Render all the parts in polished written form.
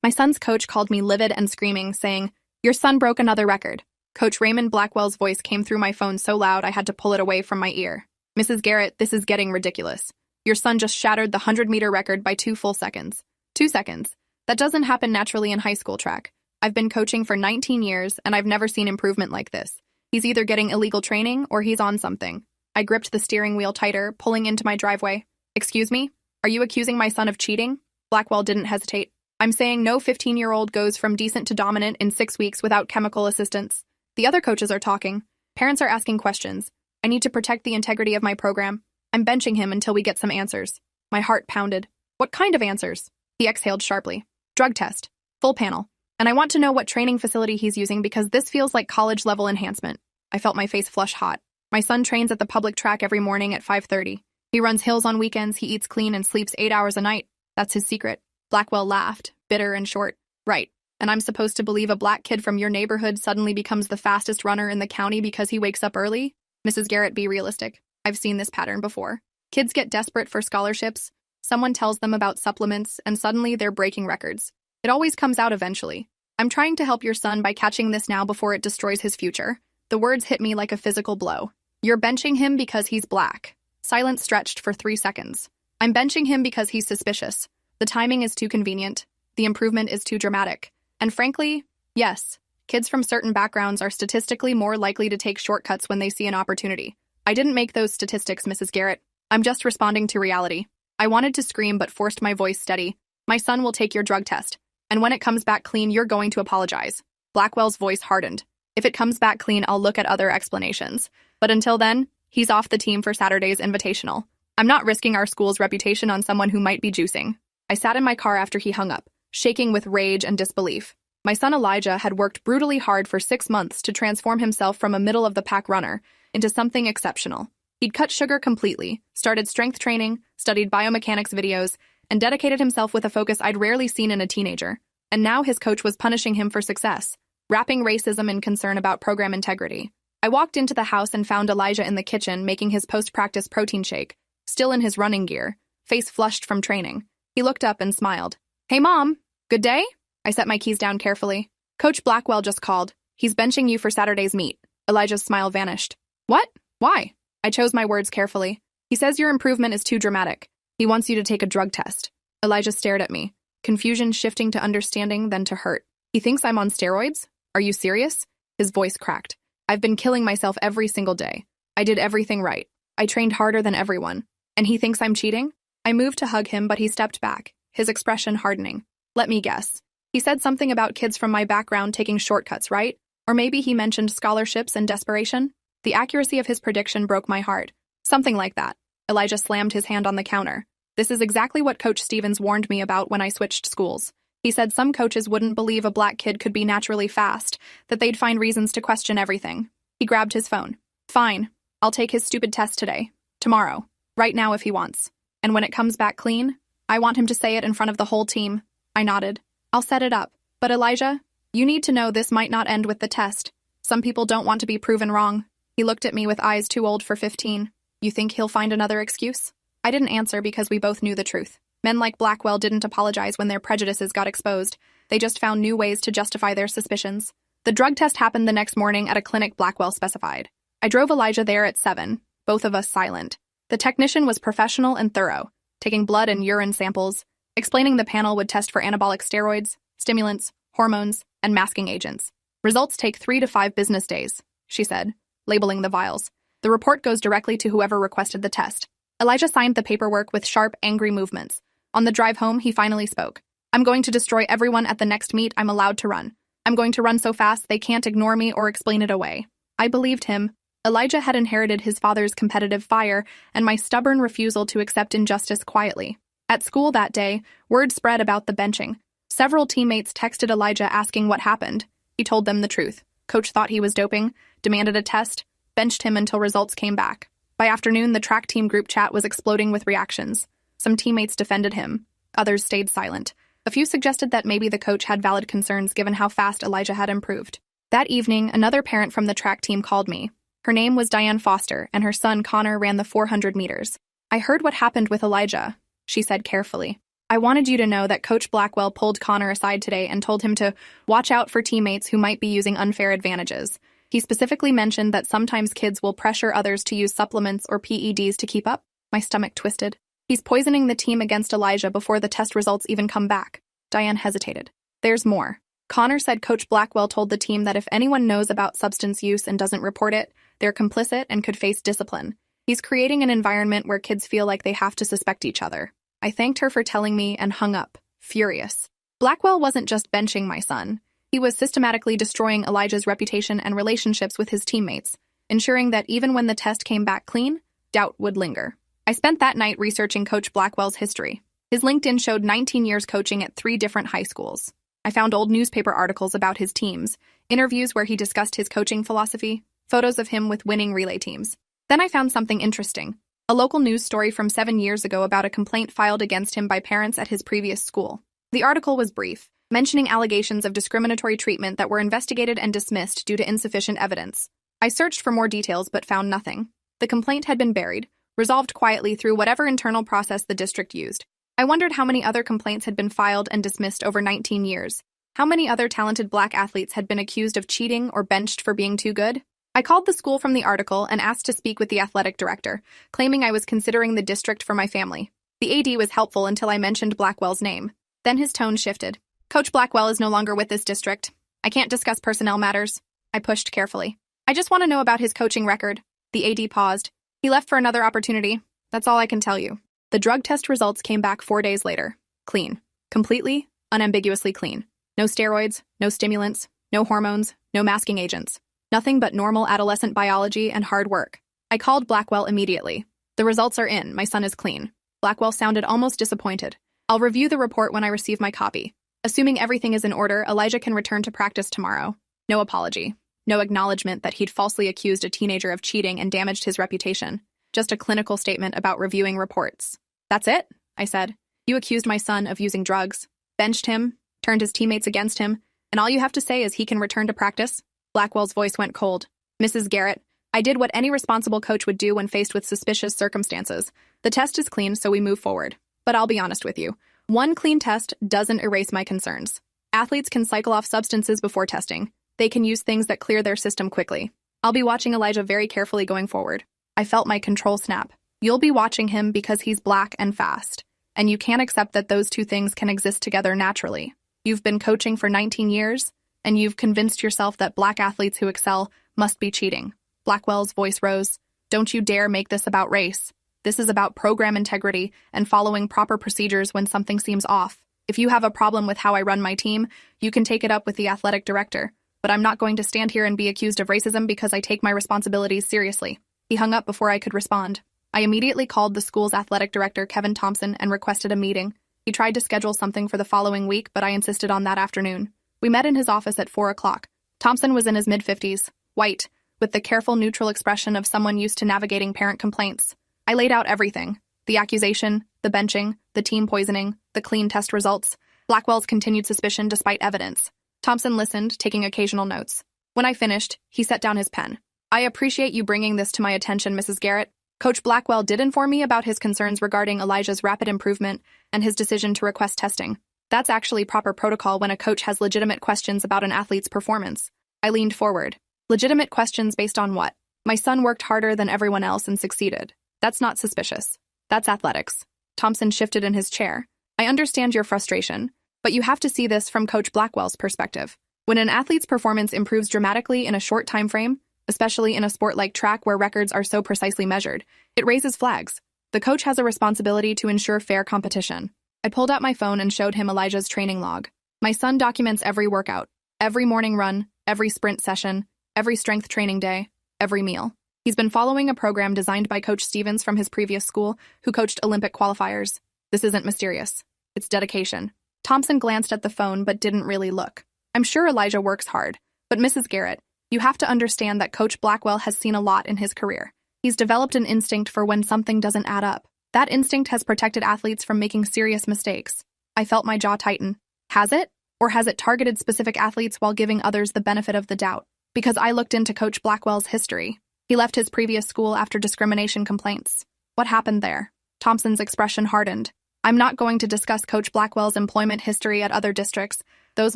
My son's coach called me livid and screaming, saying, "Your son broke another record." Coach Raymond Blackwell's voice came through my phone so loud I had to pull it away from my ear. "Mrs. Garrett, this is getting ridiculous. Your son just shattered the 100-meter record by 2 full seconds. 2 seconds. That doesn't happen naturally in high school track. I've been coaching for 19 years, and I've never seen improvement like this. He's either getting illegal training or he's on something." I gripped the steering wheel tighter, pulling into my driveway. "Excuse me? Are you accusing my son of cheating?" Blackwell didn't hesitate. "I'm saying no 15-year-old goes from decent to dominant in 6 weeks without chemical assistance. The other coaches are talking. Parents are asking questions. I need to protect the integrity of my program. I'm benching him until we get some answers." My heart pounded. "What kind of answers?" He exhaled sharply. "Drug test. Full panel. And I want to know what training facility he's using because this feels like college-level enhancement." I felt my face flush hot. "My son trains at the public track every morning at 5:30. He runs hills on weekends, he eats clean, and sleeps 8 hours a night. That's his secret." Blackwell laughed, bitter and short. "Right. And I'm supposed to believe a black kid from your neighborhood suddenly becomes the fastest runner in the county because he wakes up early? Mrs. Garrett, be realistic. I've seen this pattern before. Kids get desperate for scholarships. Someone tells them about supplements, and suddenly they're breaking records. It always comes out eventually. I'm trying to help your son by catching this now before it destroys his future." The words hit me like a physical blow. "You're benching him because he's black." Silence stretched for 3 seconds. "I'm benching him because he's suspicious. The timing is too convenient. The improvement is too dramatic. And frankly, yes, kids from certain backgrounds are statistically more likely to take shortcuts when they see an opportunity. I didn't make those statistics, Mrs. Garrett. I'm just responding to reality." I wanted to scream but forced my voice steady. "My son will take your drug test. And when it comes back clean, you're going to apologize." Blackwell's voice hardened. "If it comes back clean, I'll look at other explanations. But until then, he's off the team for Saturday's Invitational. I'm not risking our school's reputation on someone who might be juicing." I sat in my car after he hung up, shaking with rage and disbelief. My son Elijah had worked brutally hard for 6 months to transform himself from a middle-of-the-pack runner into something exceptional. He'd cut sugar completely, started strength training, studied biomechanics videos, and dedicated himself with a focus I'd rarely seen in a teenager. And now his coach was punishing him for success, wrapping racism in concern about program integrity. I walked into the house and found Elijah in the kitchen making his post-practice protein shake, still in his running gear, face flushed from training. He looked up and smiled. "Hey, Mom. Good day?" I set my keys down carefully. "Coach Blackwell just called. He's benching you for Saturday's meet." Elijah's smile vanished. "What? Why?" I chose my words carefully. "He says your improvement is too dramatic. He wants you to take a drug test." Elijah stared at me, confusion shifting to understanding, then to hurt. "He thinks I'm on steroids? Are you serious?" His voice cracked. "I've been killing myself every single day. I did everything right. I trained harder than everyone. And he thinks I'm cheating?" I moved to hug him, but he stepped back, his expression hardening. "Let me guess. He said something about kids from my background taking shortcuts, right? Or maybe he mentioned scholarships and desperation?" The accuracy of his prediction broke my heart. "Something like that." Elijah slammed his hand on the counter. "This is exactly what Coach Stevens warned me about when I switched schools. He said some coaches wouldn't believe a black kid could be naturally fast, that they'd find reasons to question everything." He grabbed his phone. "Fine. I'll take his stupid test today. Tomorrow. Right now if he wants. And when it comes back clean, I want him to say it in front of the whole team." I nodded. "I'll set it up. But Elijah, you need to know this might not end with the test. Some people don't want to be proven wrong." He looked at me with eyes too old for 15. "You think he'll find another excuse?" I didn't answer because we both knew the truth. Men like Blackwell didn't apologize when their prejudices got exposed. They just found new ways to justify their suspicions. The drug test happened the next morning at a clinic Blackwell specified. I drove Elijah there at 7, both of us silent. The technician was professional and thorough, taking blood and urine samples, explaining the panel would test for anabolic steroids, stimulants, hormones, and masking agents. "Results take 3 to 5 business days," she said, labeling the vials. "The report goes directly to whoever requested the test." Elijah signed the paperwork with sharp, angry movements. On the drive home, he finally spoke. "I'm going to destroy everyone at the next meet I'm allowed to run. I'm going to run so fast they can't ignore me or explain it away." I believed him. Elijah had inherited his father's competitive fire and my stubborn refusal to accept injustice quietly. At school that day, word spread about the benching. Several teammates texted Elijah asking what happened. He told them the truth. Coach thought he was doping, demanded a test, benched him until results came back. By afternoon, the track team group chat was exploding with reactions. Some teammates defended him. Others stayed silent. A few suggested that maybe the coach had valid concerns given how fast Elijah had improved. That evening, another parent from the track team called me. Her name was Diane Foster, and her son Connor ran the 400 meters. "I heard what happened with Elijah," she said carefully. I wanted you to know that Coach Blackwell pulled Connor aside today and told him to watch out for teammates who might be using unfair advantages. He specifically mentioned that sometimes kids will pressure others to use supplements or PEDs to keep up. My stomach twisted. He's poisoning the team against Elijah before the test results even come back. Diane hesitated. There's more. Connor said Coach Blackwell told the team that if anyone knows about substance use and doesn't report it, they're complicit and could face discipline. He's creating an environment where kids feel like they have to suspect each other. I thanked her for telling me and hung up, furious. Blackwell wasn't just benching my son. He was systematically destroying Elijah's reputation and relationships with his teammates, ensuring that even when the test came back clean, doubt would linger. I spent that night researching Coach Blackwell's history. His LinkedIn showed 19 years coaching at 3 different high schools. I found old newspaper articles about his teams, interviews where he discussed his coaching philosophy, photos of him with winning relay teams. Then I found something interesting. A local news story from 7 years ago about a complaint filed against him by parents at his previous school. The article was brief, mentioning allegations of discriminatory treatment that were investigated and dismissed due to insufficient evidence. I searched for more details but found nothing. The complaint had been buried, resolved quietly through whatever internal process the district used. I wondered how many other complaints had been filed and dismissed over 19 years. How many other talented black athletes had been accused of cheating or benched for being too good? I called the school from the article and asked to speak with the athletic director, claiming I was considering the district for my family. The AD was helpful until I mentioned Blackwell's name. Then his tone shifted. Coach Blackwell is no longer with this district. I can't discuss personnel matters. I pushed carefully. I just want to know about his coaching record. The AD paused. He left for another opportunity. That's all I can tell you. The drug test results came back 4 days later. Clean. Completely, unambiguously clean. No steroids, no stimulants, no hormones, no masking agents. Nothing but normal adolescent biology and hard work. I called Blackwell immediately. The results are in. My son is clean. Blackwell sounded almost disappointed. I'll review the report when I receive my copy. Assuming everything is in order, Elijah can return to practice tomorrow. No apology. No acknowledgement that he'd falsely accused a teenager of cheating and damaged his reputation. Just a clinical statement about reviewing reports. That's it? I said. You accused my son of using drugs, benched him, turned his teammates against him, and all you have to say is he can return to practice? Blackwell's voice went cold. Mrs. Garrett, I did what any responsible coach would do when faced with suspicious circumstances. The test is clean, so we move forward. But I'll be honest with you. One clean test doesn't erase my concerns. Athletes can cycle off substances before testing. They can use things that clear their system quickly. I'll be watching Elijah very carefully going forward. I felt my control snap. You'll be watching him because he's black and fast. And you can't accept that those two things can exist together naturally. You've been coaching for 19 years, and you've convinced yourself that black athletes who excel must be cheating. Blackwell's voice rose. Don't you dare make this about race. This is about program integrity and following proper procedures when something seems off. If you have a problem with how I run my team, you can take it up with the athletic director. But I'm not going to stand here and be accused of racism because I take my responsibilities seriously. He hung up before I could respond. I immediately called the school's athletic director, Kevin Thompson, and requested a meeting. He tried to schedule something for the following week, but I insisted on that afternoon. We met in his office at 4 o'clock. Thompson was in his mid-50s, white, with the careful, neutral expression of someone used to navigating parent complaints. I laid out everything. The accusation, the benching, the team poisoning, the clean test results, Blackwell's continued suspicion despite evidence. Thompson listened, taking occasional notes. When I finished, he set down his pen. I appreciate you bringing this to my attention, Mrs. Garrett. Coach Blackwell did inform me about his concerns regarding Elijah's rapid improvement and his decision to request testing. That's actually proper protocol when a coach has legitimate questions about an athlete's performance. I leaned forward. Legitimate questions based on what? My son worked harder than everyone else and succeeded. That's not suspicious. That's athletics. Thompson shifted in his chair. I understand your frustration, but you have to see this from Coach Blackwell's perspective. When an athlete's performance improves dramatically in a short time frame, especially in a sport like track where records are so precisely measured, it raises flags. The coach has a responsibility to ensure fair competition. I pulled out my phone and showed him Elijah's training log. My son documents every workout, every morning run, every sprint session, every strength training day, every meal. He's been following a program designed by Coach Stevens from his previous school, who coached Olympic qualifiers. This isn't mysterious. It's dedication. Thompson glanced at the phone but didn't really look. I'm sure Elijah works hard, but Mrs. Garrett, you have to understand that Coach Blackwell has seen a lot in his career. He's developed an instinct for when something doesn't add up. That instinct has protected athletes from making serious mistakes. I felt my jaw tighten. Has it? Or has it targeted specific athletes while giving others the benefit of the doubt? Because I looked into Coach Blackwell's history. He left his previous school after discrimination complaints. What happened there? Thompson's expression hardened. I'm not going to discuss Coach Blackwell's employment history at other districts. Those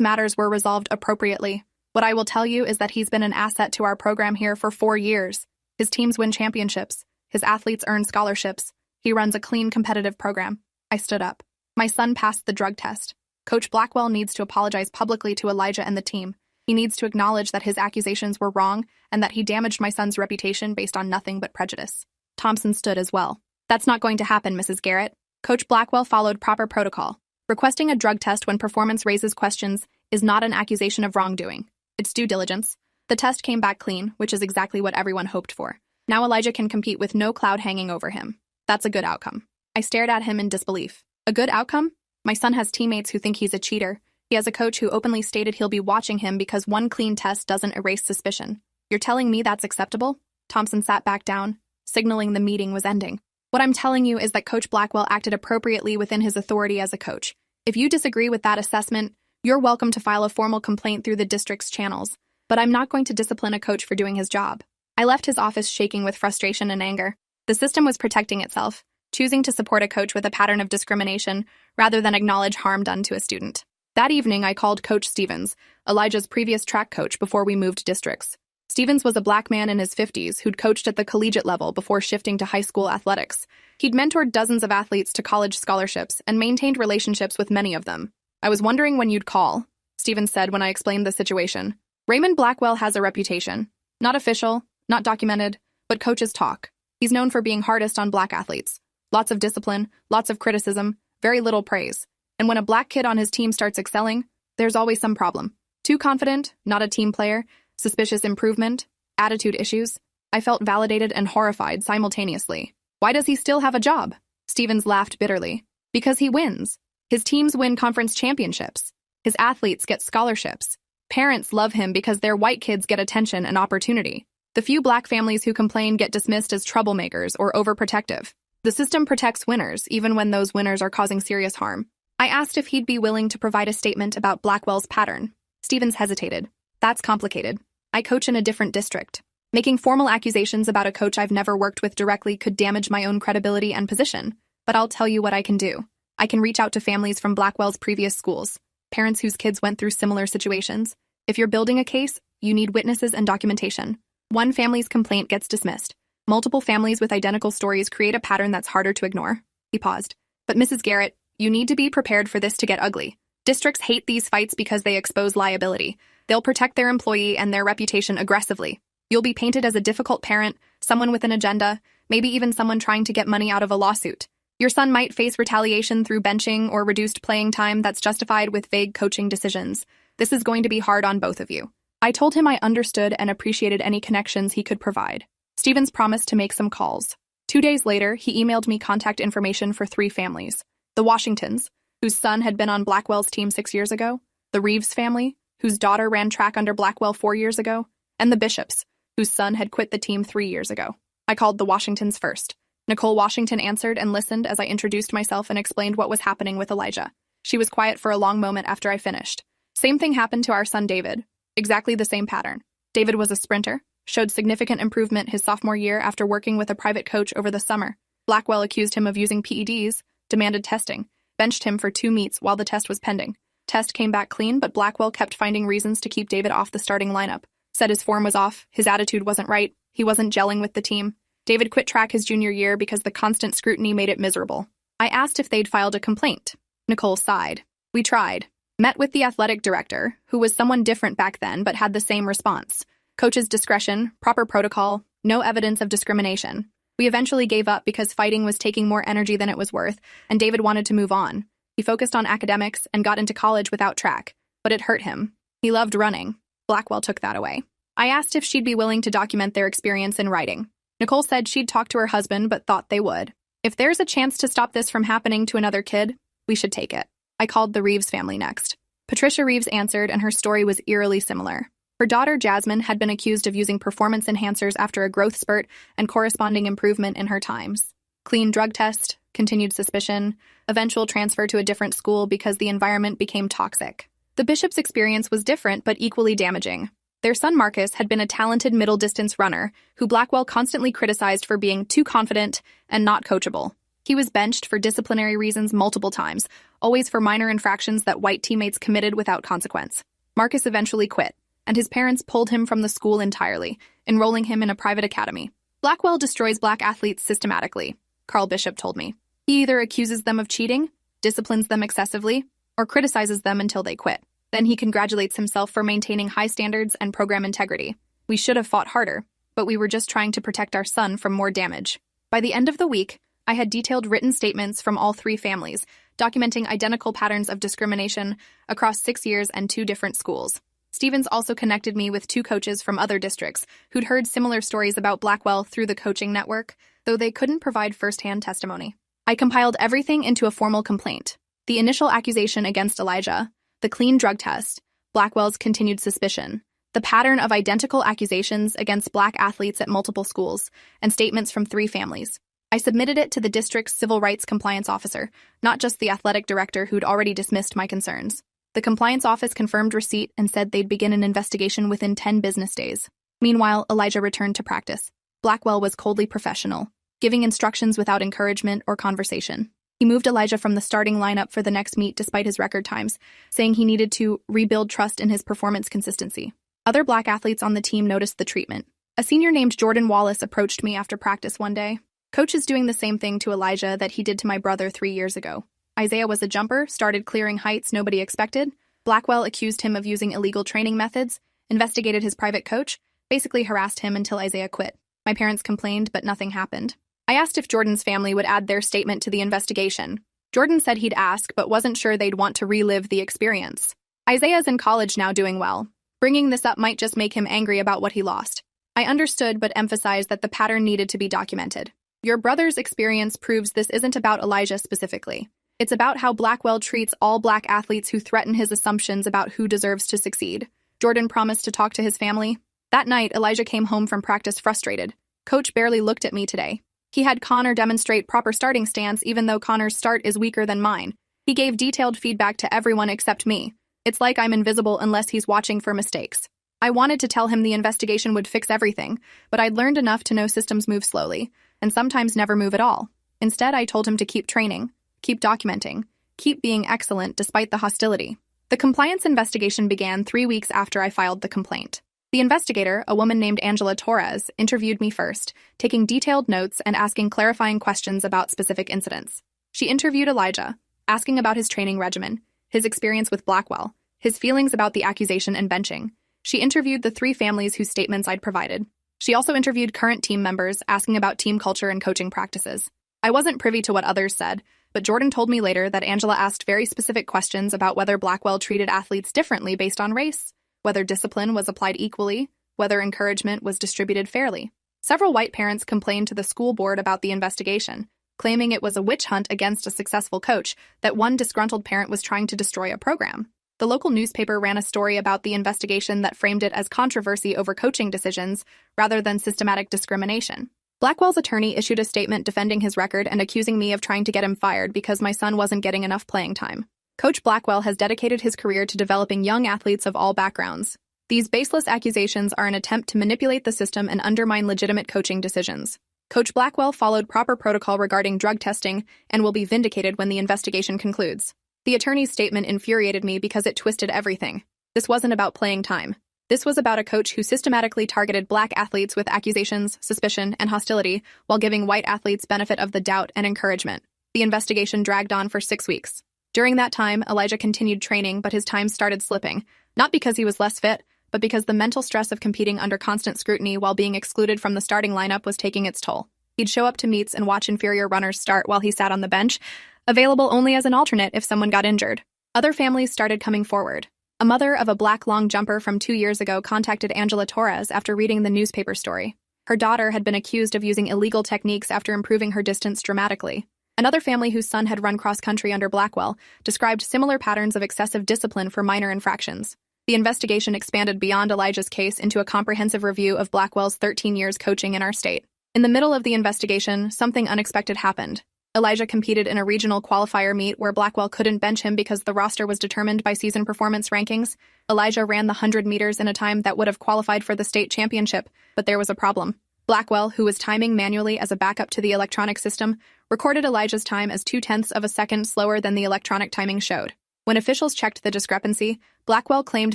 matters were resolved appropriately. What I will tell you is that he's been an asset to our program here for 4 years. His teams win championships. His athletes earn scholarships. He runs a clean, competitive program. I stood up. My son passed the drug test. Coach Blackwell needs to apologize publicly to Elijah and the team. He needs to acknowledge that his accusations were wrong and that he damaged my son's reputation based on nothing but prejudice. Thompson stood as well. That's not going to happen, Mrs. Garrett. Coach Blackwell followed proper protocol. Requesting a drug test when performance raises questions is not an accusation of wrongdoing. It's due diligence. The test came back clean, which is exactly what everyone hoped for. Now Elijah can compete with no cloud hanging over him. That's a good outcome. I stared at him in disbelief. A good outcome? My son has teammates who think he's a cheater. He has a coach who openly stated he'll be watching him because one clean test doesn't erase suspicion. You're telling me that's acceptable? Thompson sat back down, signaling the meeting was ending. What I'm telling you is that Coach Blackwell acted appropriately within his authority as a coach. If you disagree with that assessment, you're welcome to file a formal complaint through the district's channels, but I'm not going to discipline a coach for doing his job. I left his office shaking with frustration and anger. The system was protecting itself, choosing to support a coach with a pattern of discrimination rather than acknowledge harm done to a student. That evening, I called Coach Stevens, Elijah's previous track coach before we moved districts. Stevens was a black man in his 50s who'd coached at the collegiate level before shifting to high school athletics. He'd mentored dozens of athletes to college scholarships and maintained relationships with many of them. I was wondering when you'd call, Stevens said when I explained the situation. Raymond Blackwell has a reputation. Not official, not documented, but coaches talk. He's known for being hardest on black athletes. Lots of discipline, lots of criticism, very little praise. And when a black kid on his team starts excelling, there's always some problem. Too confident, not a team player, suspicious improvement, attitude issues. I felt validated and horrified simultaneously. Why does he still have a job? Stevens laughed bitterly. Because he wins. His teams win conference championships. His athletes get scholarships. Parents love him because their white kids get attention and opportunity. The few black families who complain get dismissed as troublemakers or overprotective. The system protects winners, even when those winners are causing serious harm. I asked if he'd be willing to provide a statement about Blackwell's pattern. Stevens hesitated. That's complicated. I coach in a different district. Making formal accusations about a coach I've never worked with directly could damage my own credibility and position. But I'll tell you what I can do. I can reach out to families from Blackwell's previous schools, parents whose kids went through similar situations. If you're building a case, you need witnesses and documentation. One family's complaint gets dismissed. Multiple families with identical stories create a pattern that's harder to ignore. He paused. But Mrs. Garrett, you need to be prepared for this to get ugly. Districts hate these fights because they expose liability. They'll protect their employee and their reputation aggressively. You'll be painted as a difficult parent, someone with an agenda, maybe even someone trying to get money out of a lawsuit. Your son might face retaliation through benching or reduced playing time that's justified with vague coaching decisions. This is going to be hard on both of you. I told him I understood and appreciated any connections he could provide. Stevens promised to make some calls. 2 days later, he emailed me contact information for 3 families. The Washingtons, whose son had been on Blackwell's team 6 years ago, the Reeves family, whose daughter ran track under Blackwell 4 years ago, and the Bishops, whose son had quit the team 3 years ago. I called the Washingtons first. Nicole Washington answered and listened as I introduced myself and explained what was happening with Elijah. She was quiet for a long moment after I finished. Same thing happened to our son David. Exactly the same pattern. David was a sprinter, showed significant improvement his sophomore year after working with a private coach over the summer. Blackwell accused him of using PEDs, demanded testing, benched him for 2 meets while the test was pending. Test came back clean, but Blackwell kept finding reasons to keep David off the starting lineup. Said his form was off, his attitude wasn't right, he wasn't gelling with the team. David quit track his junior year because the constant scrutiny made it miserable. I asked if they'd filed a complaint. Nicole sighed. We tried. Met with the athletic director, who was someone different back then but had the same response. Coach's discretion, proper protocol, no evidence of discrimination. We eventually gave up because fighting was taking more energy than it was worth, and David wanted to move on. He focused on academics and got into college without track, but it hurt him. He loved running. Blackwell took that away. I asked if she'd be willing to document their experience in writing. Nicole said she'd talk to her husband but thought they would. If there's a chance to stop this from happening to another kid, we should take it. I called the Reeves family next. Patricia Reeves answered, and her story was eerily similar. Her daughter, Jasmine, had been accused of using performance enhancers after a growth spurt and corresponding improvement in her times. Clean drug test, continued suspicion, eventual transfer to a different school because the environment became toxic. The Bishop's experience was different but equally damaging. Their son Marcus had been a talented middle-distance runner who Blackwell constantly criticized for being too confident and not coachable. He was benched for disciplinary reasons multiple times, always for minor infractions that white teammates committed without consequence. Marcus eventually quit, and his parents pulled him from the school entirely, enrolling him in a private academy. Blackwell destroys black athletes systematically, Carl Bishop told me. He either accuses them of cheating, disciplines them excessively, or criticizes them until they quit. Then he congratulates himself for maintaining high standards and program integrity. We should have fought harder, but we were just trying to protect our son from more damage. By the end of the week, I had detailed written statements from all three families, documenting identical patterns of discrimination across 6 years and 2 different schools. Stevens also connected me with 2 coaches from other districts who'd heard similar stories about Blackwell through the coaching network, though they couldn't provide firsthand testimony. I compiled everything into a formal complaint. The initial accusation against Elijah, the clean drug test, Blackwell's continued suspicion, the pattern of identical accusations against black athletes at multiple schools, and statements from 3 families. I submitted it to the district's civil rights compliance officer, not just the athletic director who'd already dismissed my concerns. The compliance office confirmed receipt and said they'd begin an investigation within 10 business days. Meanwhile, Elijah returned to practice. Blackwell was coldly professional, giving instructions without encouragement or conversation. He moved Elijah from the starting lineup for the next meet despite his record times, saying he needed to rebuild trust in his performance consistency. Other black athletes on the team noticed the treatment. A senior named Jordan Wallace approached me after practice one day. Coach is doing the same thing to Elijah that he did to my brother 3 years ago. Isaiah was a jumper, started clearing heights nobody expected. Blackwell accused him of using illegal training methods, investigated his private coach, basically harassed him until Isaiah quit. My parents complained, but nothing happened. I asked if Jordan's family would add their statement to the investigation. Jordan said he'd ask, but wasn't sure they'd want to relive the experience. Isaiah's in college now doing well. Bringing this up might just make him angry about what he lost. I understood but emphasized that the pattern needed to be documented. Your brother's experience proves this isn't about Elijah specifically. It's about how Blackwell treats all black athletes who threaten his assumptions about who deserves to succeed. Jordan promised to talk to his family. That night, Elijah came home from practice frustrated. Coach barely looked at me today. He had Connor demonstrate proper starting stance even though Connor's start is weaker than mine. He gave detailed feedback to everyone except me. It's like I'm invisible unless he's watching for mistakes. I wanted to tell him the investigation would fix everything, but I'd learned enough to know systems move slowly, and sometimes never move at all. Instead, I told him to keep training, keep documenting, keep being excellent despite the hostility. The compliance investigation began 3 weeks after I filed the complaint. The investigator, a woman named Angela Torres, interviewed me first, taking detailed notes and asking clarifying questions about specific incidents. She interviewed Elijah, asking about his training regimen, his experience with Blackwell, his feelings about the accusation and benching. She interviewed the 3 families whose statements I'd provided. She also interviewed current team members, asking about team culture and coaching practices. I wasn't privy to what others said, but Jordan told me later that Angela asked very specific questions about whether Blackwell treated athletes differently based on race, whether discipline was applied equally, whether encouragement was distributed fairly. Several white parents complained to the school board about the investigation, claiming it was a witch hunt against a successful coach, that one disgruntled parent was trying to destroy a program. The local newspaper ran a story about the investigation that framed it as controversy over coaching decisions rather than systematic discrimination. Blackwell's attorney issued a statement defending his record and accusing me of trying to get him fired because my son wasn't getting enough playing time. Coach Blackwell has dedicated his career to developing young athletes of all backgrounds. These baseless accusations are an attempt to manipulate the system and undermine legitimate coaching decisions. Coach Blackwell followed proper protocol regarding drug testing and will be vindicated when the investigation concludes. The attorney's statement infuriated me because it twisted everything. This wasn't about playing time. This was about a coach who systematically targeted black athletes with accusations, suspicion, and hostility while giving white athletes benefit of the doubt and encouragement. The investigation dragged on for 6 weeks. During that time, Elijah continued training, but his time started slipping, not because he was less fit, but because the mental stress of competing under constant scrutiny while being excluded from the starting lineup was taking its toll. He'd show up to meets and watch inferior runners start while he sat on the bench, available only as an alternate if someone got injured. Other families started coming forward. A mother of a black long jumper from 2 years ago contacted Angela Torres after reading the newspaper story. Her daughter had been accused of using illegal techniques after improving her distance dramatically. Another family whose son had run cross-country under Blackwell described similar patterns of excessive discipline for minor infractions. The investigation expanded beyond Elijah's case into a comprehensive review of Blackwell's 13 years coaching in our state. In the middle of the investigation, something unexpected happened. Elijah competed in a regional qualifier meet where Blackwell couldn't bench him because the roster was determined by season performance rankings. Elijah ran the 100 meters in a time that would have qualified for the state championship, but there was a problem. Blackwell, who was timing manually as a backup to the electronic system, recorded Elijah's time as 0.2 of a second slower than the electronic timing showed. When officials checked the discrepancy, Blackwell claimed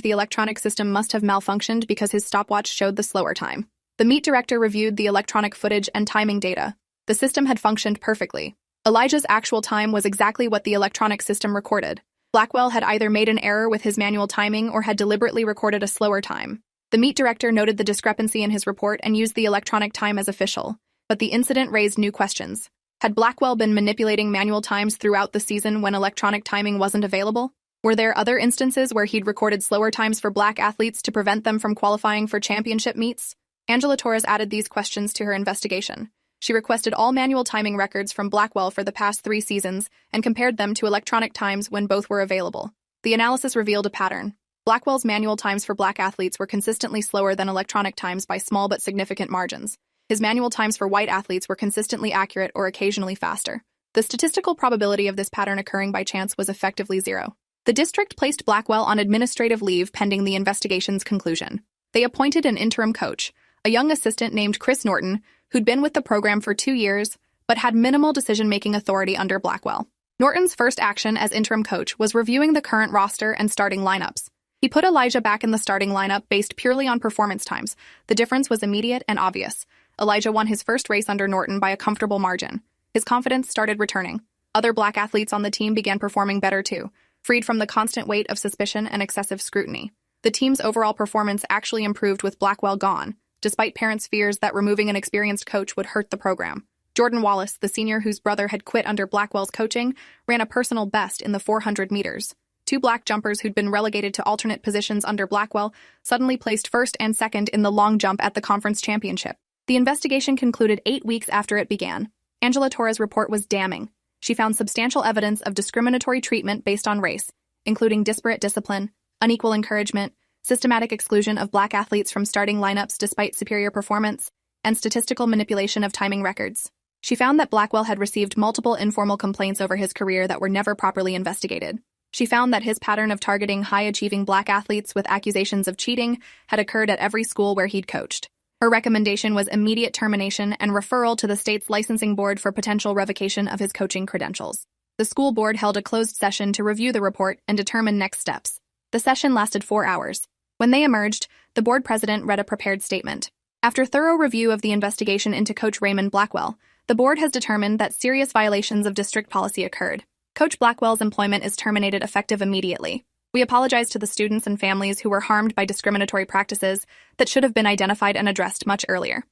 the electronic system must have malfunctioned because his stopwatch showed the slower time. The meet director reviewed the electronic footage and timing data. The system had functioned perfectly. Elijah's actual time was exactly what the electronic system recorded. Blackwell had either made an error with his manual timing or had deliberately recorded a slower time. The meet director noted the discrepancy in his report and used the electronic time as official, but the incident raised new questions. Had Blackwell been manipulating manual times throughout the season when electronic timing wasn't available? Were there other instances where he'd recorded slower times for Black athletes to prevent them from qualifying for championship meets? Angela Torres added these questions to her investigation. She requested all manual timing records from Blackwell for the past 3 seasons and compared them to electronic times when both were available. The analysis revealed a pattern. Blackwell's manual times for Black athletes were consistently slower than electronic times by small but significant margins. His manual times for white athletes were consistently accurate or occasionally faster. The statistical probability of this pattern occurring by chance was effectively 0. The district placed Blackwell on administrative leave pending the investigation's conclusion. They appointed an interim coach, a young assistant named Chris Norton, who'd been with the program for 2 years, but had minimal decision-making authority under Blackwell. Norton's first action as interim coach was reviewing the current roster and starting lineups. He put Elijah back in the starting lineup based purely on performance times. The difference was immediate and obvious. Elijah won his first race under Norton by a comfortable margin. His confidence started returning. Other Black athletes on the team began performing better too, freed from the constant weight of suspicion and excessive scrutiny. The team's overall performance actually improved with Blackwell gone, despite parents' fears that removing an experienced coach would hurt the program. Jordan Wallace, the senior whose brother had quit under Blackwell's coaching, ran a personal best in the 400 meters. 2 Black jumpers who'd been relegated to alternate positions under Blackwell suddenly placed first and second in the long jump at the conference championship. The investigation concluded 8 weeks after it began. Angela Torres' report was damning. She found substantial evidence of discriminatory treatment based on race, including disparate discipline, unequal encouragement, systematic exclusion of Black athletes from starting lineups despite superior performance, and statistical manipulation of timing records. She found that Blackwell had received multiple informal complaints over his career that were never properly investigated. She found that his pattern of targeting high-achieving Black athletes with accusations of cheating had occurred at every school where he'd coached. Her recommendation was immediate termination and referral to the state's licensing board for potential revocation of his coaching credentials. The school board held a closed session to review the report and determine next steps. The session lasted 4 hours. When they emerged, the board president read a prepared statement. After thorough review of the investigation into Coach Raymond Blackwell, the board has determined that serious violations of district policy occurred. Coach Blackwell's employment is terminated effective immediately. We apologize to the students and families who were harmed by discriminatory practices that should have been identified and addressed much earlier.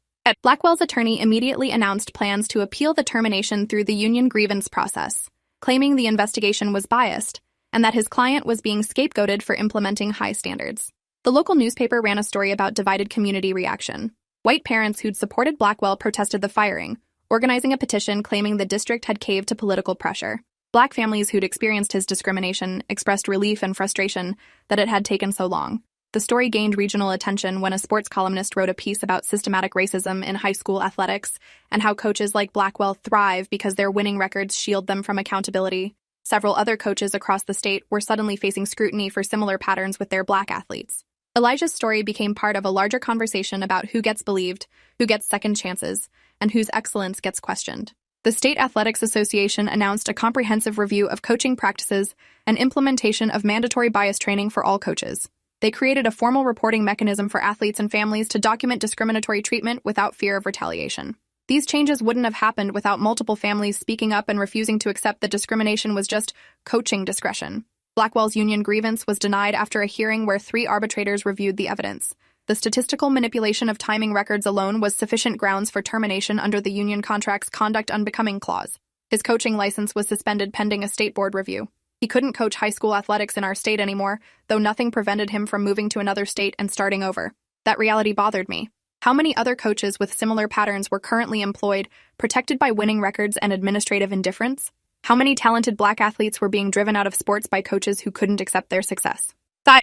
Blackwell's attorney immediately announced plans to appeal the termination through the union grievance process, claiming the investigation was biased and that his client was being scapegoated for implementing high standards. The local newspaper ran a story about divided community reaction. White parents who'd supported Blackwell protested the firing, organizing a petition claiming the district had caved to political pressure. Black families who'd experienced his discrimination expressed relief and frustration that it had taken so long. The story gained regional attention when a sports columnist wrote a piece about systematic racism in high school athletics and how coaches like Blackwell thrive because their winning records shield them from accountability. Several other coaches across the state were suddenly facing scrutiny for similar patterns with their Black athletes. Elijah's story became part of a larger conversation about who gets believed, who gets second chances, and whose excellence gets questioned. The State Athletics Association announced a comprehensive review of coaching practices and implementation of mandatory bias training for all coaches. They created a formal reporting mechanism for athletes and families to document discriminatory treatment without fear of retaliation. These changes wouldn't have happened without multiple families speaking up and refusing to accept that discrimination was just coaching discretion. Blackwell's union grievance was denied after a hearing where 3 arbitrators reviewed the evidence. The statistical manipulation of timing records alone was sufficient grounds for termination under the union contract's conduct unbecoming clause. His coaching license was suspended pending a state board review. He couldn't coach high school athletics in our state anymore, though nothing prevented him from moving to another state and starting over. That reality bothered me. How many other coaches with similar patterns were currently employed, protected by winning records and administrative indifference? How many talented Black athletes were being driven out of sports by coaches who couldn't accept their success?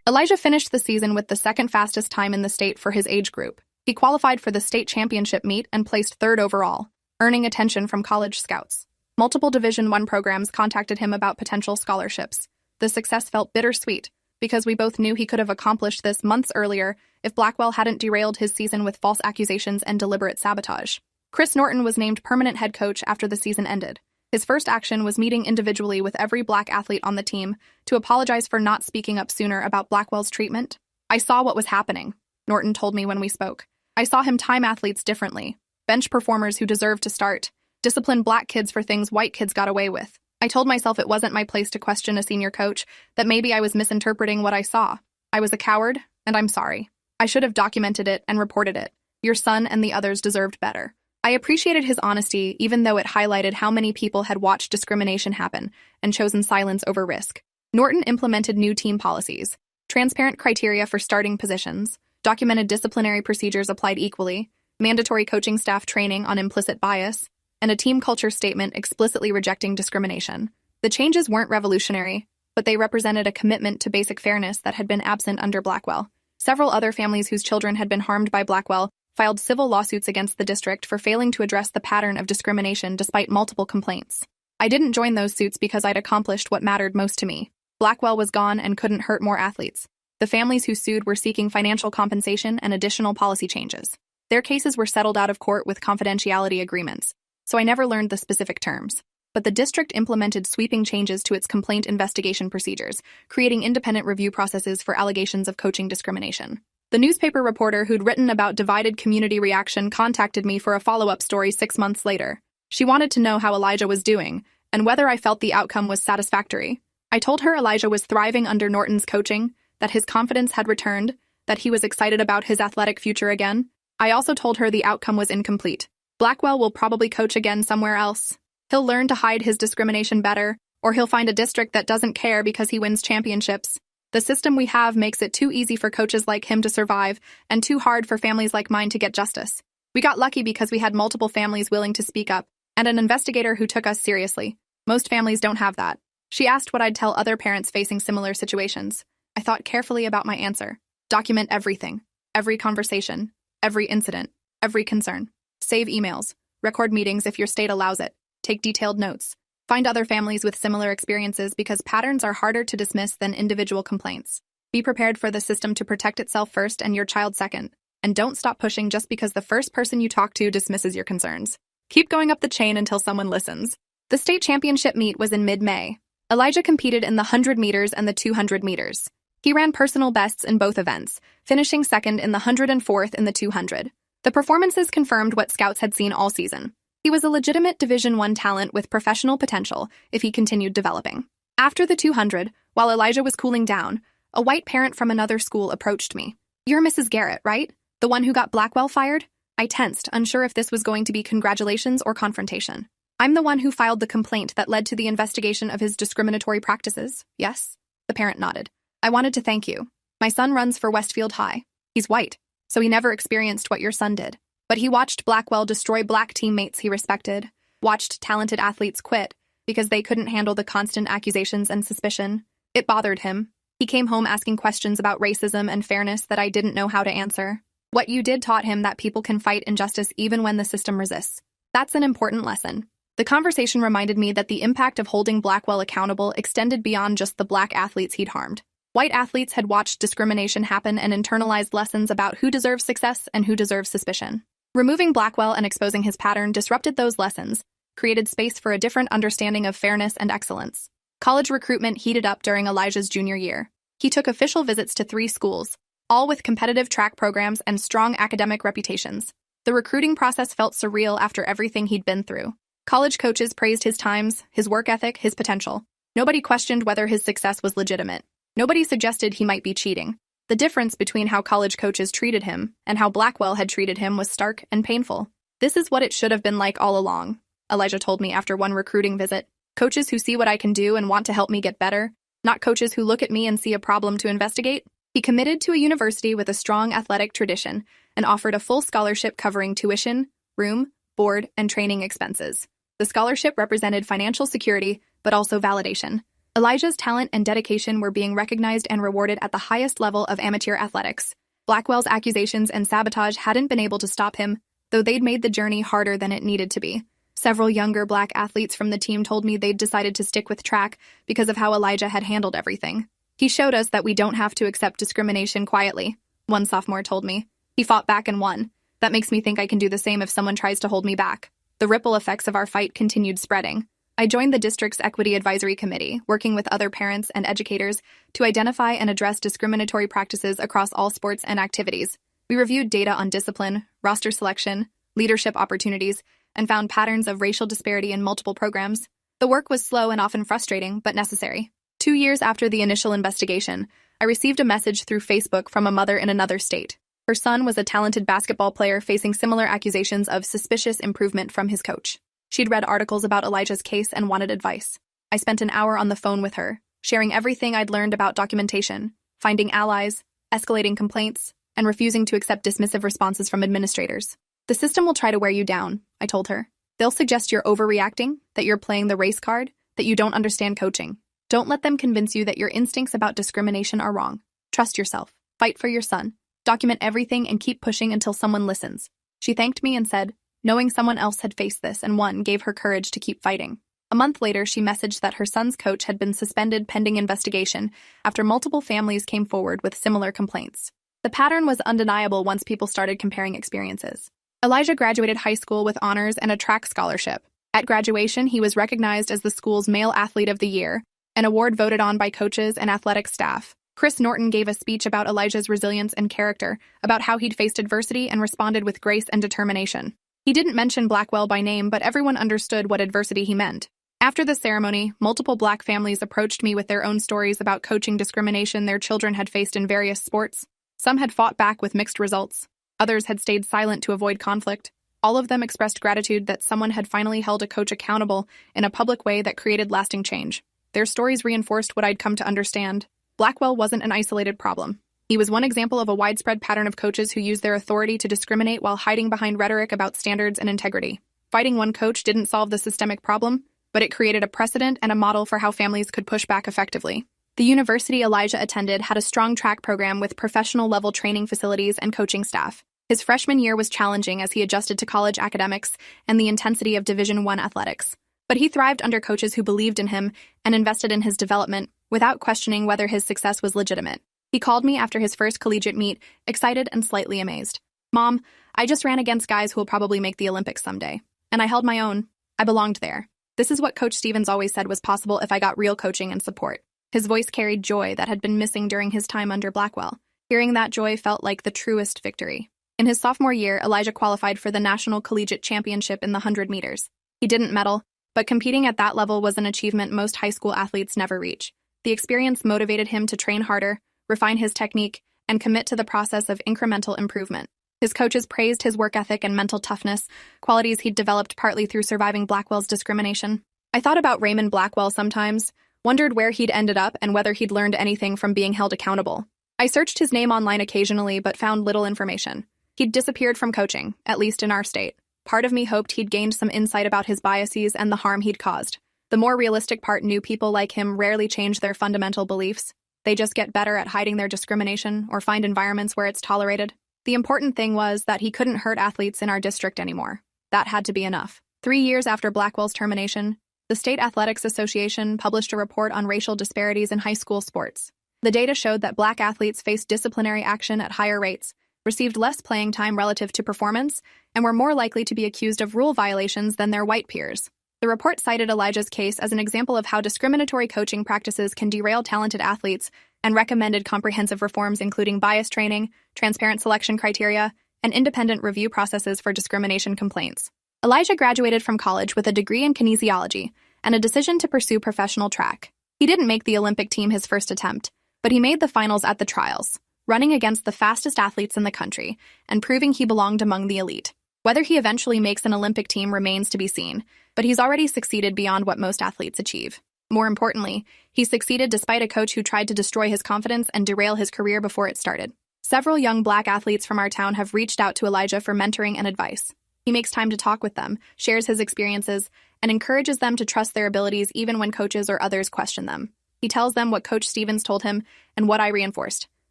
Elijah finished the season with the second fastest time in the state for his age group. He qualified for the state championship meet and placed 3rd overall, earning attention from college scouts. Multiple Division I programs contacted him about potential scholarships. The success felt bittersweet, because we both knew he could have accomplished this months earlier if Blackwell hadn't derailed his season with false accusations and deliberate sabotage. Chris Norton was named permanent head coach after the season ended. His first action was meeting individually with every black athlete on the team to apologize for not speaking up sooner about Blackwell's treatment. I saw what was happening, Norton told me when we spoke. I saw him time athletes differently, bench performers who deserved to start, discipline black kids for things white kids got away with. I told myself it wasn't my place to question a senior coach, that maybe I was misinterpreting what I saw. I was a coward, and I'm sorry. I should have documented it and reported it. Your son and the others deserved better. I appreciated his honesty, even though it highlighted how many people had watched discrimination happen and chosen silence over risk. Norton implemented new team policies, transparent criteria for starting positions, documented disciplinary procedures applied equally, mandatory coaching staff training on implicit bias, and a team culture statement explicitly rejecting discrimination. The changes weren't revolutionary, but they represented a commitment to basic fairness that had been absent under Blackwell. Several other families whose children had been harmed by Blackwell filed civil lawsuits against the district for failing to address the pattern of discrimination despite multiple complaints. I didn't join those suits because I'd accomplished what mattered most to me. Blackwell was gone and couldn't hurt more athletes. The families who sued were seeking financial compensation and additional policy changes. Their cases were settled out of court with confidentiality agreements, so I never learned the specific terms. But the district implemented sweeping changes to its complaint investigation procedures, creating independent review processes for allegations of coaching discrimination. The newspaper reporter who'd written about divided community reaction contacted me for a follow-up story 6 months later. She wanted to know how Elijah was doing, and whether I felt the outcome was satisfactory. I told her Elijah was thriving under Norton's coaching, that his confidence had returned, that he was excited about his athletic future again. I also told her the outcome was incomplete. Blackwell will probably coach again somewhere else. He'll learn to hide his discrimination better, or he'll find a district that doesn't care because he wins championships. The system we have makes it too easy for coaches like him to survive, and too hard for families like mine to get justice. We got lucky because we had multiple families willing to speak up, and an investigator who took us seriously. Most families don't have that. She asked what I'd tell other parents facing similar situations. I thought carefully about my answer. Document everything. Every conversation. Every incident. Every concern. Save emails. Record meetings if your state allows it. Take detailed notes. Find other families with similar experiences because patterns are harder to dismiss than individual complaints. Be prepared for the system to protect itself first and your child second. And don't stop pushing just because the first person you talk to dismisses your concerns. Keep going up the chain until someone listens. The state championship meet was in mid-May. Elijah competed in the 100 meters and the 200 meters. He ran personal bests in both events, finishing second in the 100 and fourth in the 200. The performances confirmed what scouts had seen all season. He was a legitimate Division I talent with professional potential if he continued developing. After the 200, while Elijah was cooling down, a white parent from another school approached me. "You're Mrs. Garrett, right? The one who got Blackwell fired?" I tensed, unsure if this was going to be congratulations or confrontation. "I'm the one who filed the complaint that led to the investigation of his discriminatory practices, yes?" The parent nodded. "I wanted to thank you. My son runs for Westfield High. He's white, so he never experienced what your son did. But he watched Blackwell destroy black teammates he respected, watched talented athletes quit because they couldn't handle the constant accusations and suspicion. It bothered him. He came home asking questions about racism and fairness that I didn't know how to answer. What you did taught him that people can fight injustice even when the system resists. That's an important lesson." The conversation reminded me that the impact of holding Blackwell accountable extended beyond just the black athletes he'd harmed. White athletes had watched discrimination happen and internalized lessons about who deserves success and who deserves suspicion. Removing Blackwell and exposing his pattern disrupted those lessons, created space for a different understanding of fairness and excellence. College recruitment heated up during Elijah's junior year. He took official visits to 3 schools, all with competitive track programs and strong academic reputations. The recruiting process felt surreal after everything he'd been through. College coaches praised his times, his work ethic, his potential. Nobody questioned whether his success was legitimate. Nobody suggested he might be cheating. The difference between how college coaches treated him and how Blackwell had treated him was stark and painful. "This is what it should have been like all along," Elijah told me after one recruiting visit. "Coaches who see what I can do and want to help me get better, not coaches who look at me and see a problem to investigate." He committed to a university with a strong athletic tradition and offered a full scholarship covering tuition, room, board, and training expenses. The scholarship represented financial security, but also validation. Elijah's talent and dedication were being recognized and rewarded at the highest level of amateur athletics. Blackwell's accusations and sabotage hadn't been able to stop him, though they'd made the journey harder than it needed to be. Several younger black athletes from the team told me they'd decided to stick with track because of how Elijah had handled everything. "He showed us that we don't have to accept discrimination quietly," one sophomore told me. "He fought back and won. That makes me think I can do the same if someone tries to hold me back." The ripple effects of our fight continued spreading. I joined the district's Equity Advisory Committee, working with other parents and educators to identify and address discriminatory practices across all sports and activities. We reviewed data on discipline, roster selection, leadership opportunities, and found patterns of racial disparity in multiple programs. The work was slow and often frustrating, but necessary. 2 years after the initial investigation, I received a message through Facebook from a mother in another state. Her son was a talented basketball player facing similar accusations of suspicious improvement from his coach. She'd read articles about Elijah's case and wanted advice. I spent an hour on the phone with her, sharing everything I'd learned about documentation, finding allies, escalating complaints, and refusing to accept dismissive responses from administrators. The system will try to wear you down, I told her. They'll suggest you're overreacting, that you're playing the race card, that you don't understand coaching. Don't let them convince you that your instincts about discrimination are wrong. Trust yourself. Fight for your son. Document everything and keep pushing until someone listens. She thanked me and said, knowing someone else had faced this and won gave her courage to keep fighting. A month later, she messaged that her son's coach had been suspended pending investigation after multiple families came forward with similar complaints. The pattern was undeniable once people started comparing experiences. Elijah graduated high school with honors and a track scholarship. At graduation, he was recognized as the school's Male Athlete of the Year, an award voted on by coaches and athletic staff. Chris Norton gave a speech about Elijah's resilience and character, about how he'd faced adversity and responded with grace and determination. He didn't mention Blackwell by name, but everyone understood what adversity he meant. After the ceremony, multiple Black families approached me with their own stories about coaching discrimination their children had faced in various sports. Some had fought back with mixed results. Others had stayed silent to avoid conflict. All of them expressed gratitude that someone had finally held a coach accountable in a public way that created lasting change. Their stories reinforced what I'd come to understand. Blackwell wasn't an isolated problem. He was one example of a widespread pattern of coaches who use their authority to discriminate while hiding behind rhetoric about standards and integrity. Fighting one coach didn't solve the systemic problem, but it created a precedent and a model for how families could push back effectively. The university Elijah attended had a strong track program with professional-level training facilities and coaching staff. His freshman year was challenging as he adjusted to college academics and the intensity of Division I athletics. But he thrived under coaches who believed in him and invested in his development without questioning whether his success was legitimate. He called me after his first collegiate meet, excited and slightly amazed. "Mom, I just ran against guys who will probably make the Olympics someday. And I held my own. I belonged there. This is what Coach Stevens always said was possible if I got real coaching and support." His voice carried joy that had been missing during his time under Blackwell. Hearing that joy felt like the truest victory. In his sophomore year, Elijah qualified for the National Collegiate Championship in the 100 meters. He didn't medal, but competing at that level was an achievement most high school athletes never reach. The experience motivated him to train harder, refine his technique, and commit to the process of incremental improvement. His coaches praised his work ethic and mental toughness, qualities he'd developed partly through surviving Blackwell's discrimination. I thought about Raymond Blackwell sometimes, wondered where he'd ended up and whether he'd learned anything from being held accountable. I searched his name online occasionally but found little information. He'd disappeared from coaching, at least in our state. Part of me hoped he'd gained some insight about his biases and the harm he'd caused. The more realistic part knew people like him rarely change their fundamental beliefs. They just get better at hiding their discrimination or find environments where it's tolerated. The important thing was that he couldn't hurt athletes in our district anymore. That had to be enough. 3 years after Blackwell's termination, the State Athletics Association published a report on racial disparities in high school sports. The data showed that Black athletes faced disciplinary action at higher rates, received less playing time relative to performance, and were more likely to be accused of rule violations than their white peers. The report cited Elijah's case as an example of how discriminatory coaching practices can derail talented athletes and recommended comprehensive reforms including bias training, transparent selection criteria, and independent review processes for discrimination complaints. Elijah graduated from college with a degree in kinesiology and a decision to pursue professional track. He didn't make the Olympic team his first attempt, but he made the finals at the trials, running against the fastest athletes in the country and proving he belonged among the elite. Whether he eventually makes an Olympic team remains to be seen, but he's already succeeded beyond what most athletes achieve. More importantly, he succeeded despite a coach who tried to destroy his confidence and derail his career before it started. Several young Black athletes from our town have reached out to Elijah for mentoring and advice. He makes time to talk with them, shares his experiences, and encourages them to trust their abilities even when coaches or others question them. He tells them what Coach Stevens told him and what I reinforced.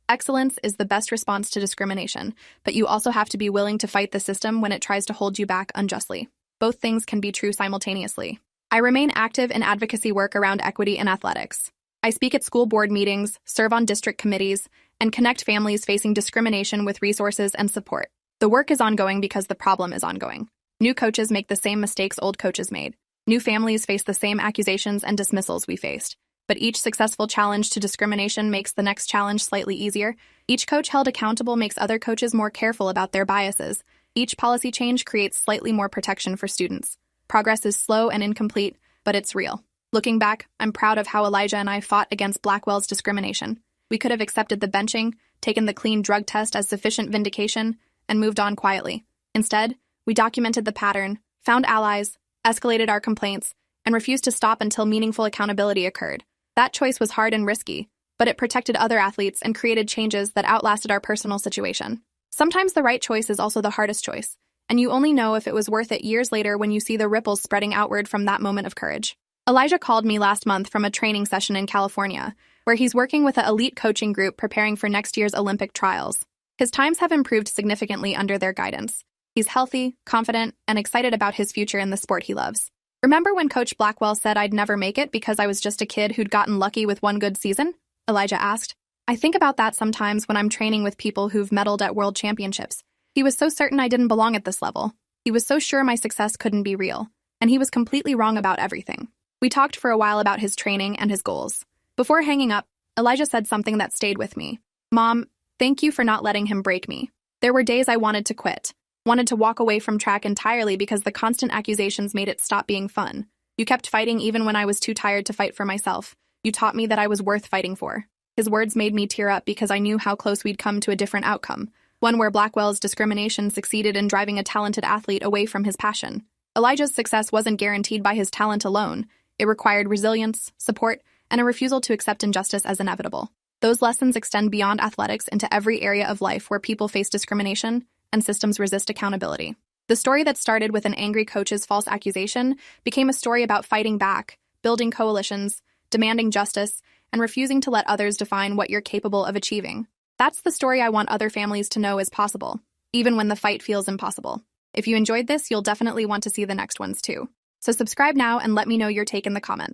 Excellence is the best response to discrimination, but you also have to be willing to fight the system when it tries to hold you back unjustly. Both things can be true simultaneously. I remain active in advocacy work around equity in athletics. I speak at school board meetings, serve on district committees, and connect families facing discrimination with resources and support. The work is ongoing because the problem is ongoing. New coaches make the same mistakes old coaches made. New families face the same accusations and dismissals we faced, but each successful challenge to discrimination makes the next challenge slightly easier. Each coach held accountable makes other coaches more careful about their biases. Each policy change creates slightly more protection for students. Progress is slow and incomplete, but it's real. Looking back, I'm proud of how Elijah and I fought against Blackwell's discrimination. We could have accepted the benching, taken the clean drug test as sufficient vindication, and moved on quietly. Instead, we documented the pattern, found allies, escalated our complaints, and refused to stop until meaningful accountability occurred. That choice was hard and risky, but it protected other athletes and created changes that outlasted our personal situation. Sometimes the right choice is also the hardest choice, and you only know if it was worth it years later when you see the ripples spreading outward from that moment of courage. Elijah called me last month from a training session in California, where he's working with an elite coaching group preparing for next year's Olympic trials. His times have improved significantly under their guidance. He's healthy, confident, and excited about his future in the sport he loves. Remember when Coach Blackwell said I'd never make it because I was just a kid who'd gotten lucky with one good season? Elijah asked. I think about that sometimes when I'm training with people who've medaled at world championships. He was so certain I didn't belong at this level. He was so sure my success couldn't be real. And he was completely wrong about everything. We talked for a while about his training and his goals. Before hanging up, Elijah said something that stayed with me. Mom, thank you for not letting him break me. There were days I wanted to quit. Wanted to walk away from track entirely because the constant accusations made it stop being fun. You kept fighting even when I was too tired to fight for myself. You taught me that I was worth fighting for. His words made me tear up because I knew how close we'd come to a different outcome, one where Blackwell's discrimination succeeded in driving a talented athlete away from his passion. Elijah's success wasn't guaranteed by his talent alone. It required resilience, support, and a refusal to accept injustice as inevitable. Those lessons extend beyond athletics into every area of life where people face discrimination and systems resist accountability. The story that started with an angry coach's false accusation became a story about fighting back, building coalitions, demanding justice, and refusing to let others define what you're capable of achieving. That's the story I want other families to know is possible, even when the fight feels impossible. If you enjoyed this, you'll definitely want to see the next ones too. So subscribe now and let me know your take in the comments.